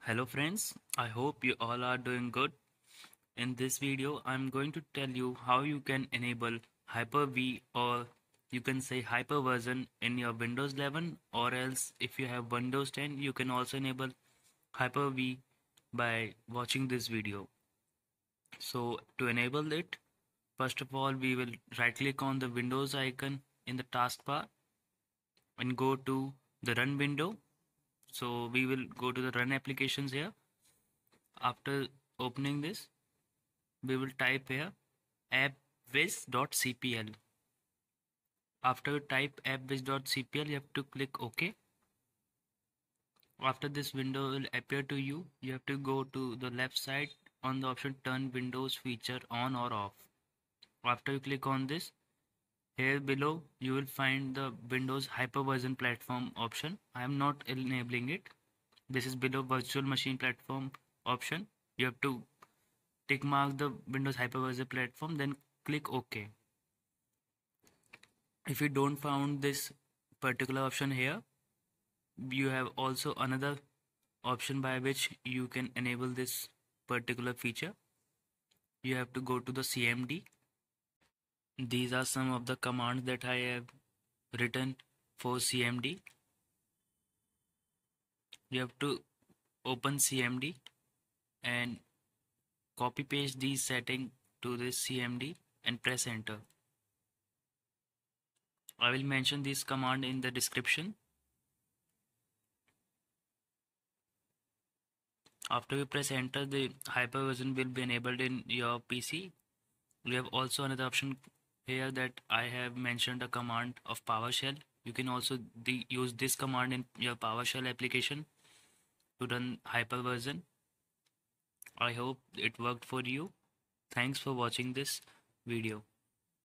Hello friends, I hope you all are doing good. In this video, I'm going to tell you how you can enable Hyper-V, or you can say hyperversion in your Windows 11, or else if you have Windows 10, you can also enable Hyper-V by watching this video. So to enable it, first of all, we will right click on the Windows icon in the taskbar and go to the Run window. So we will go to the Run applications here. After opening this, we will type here appwiz.cpl. After you type appwiz.cpl, you have to click OK. After this window will appear to you, you have to go to the left side on the option Turn Windows Feature On or Off. After you click on this, here below you will find the Windows Hyperversion Platform option. I am not enabling it. This is below Virtual Machine Platform option. You have to tick mark the Windows Hypervisor platform, then click OK. If you don't found this particular option here, you have also another option by which you can enable this particular feature. You have to go to the CMD. These are some of the commands that I have written for CMD. You have to open CMD and copy paste these settings to this CMD and press enter. I will mention this command in the description. After you press enter, the hyperversion will be enabled in your PC. We have also another option here that I have mentioned a command of PowerShell. You can also use this command in your PowerShell application to run hyperversion. I hope it worked for you. Thanks for watching this video.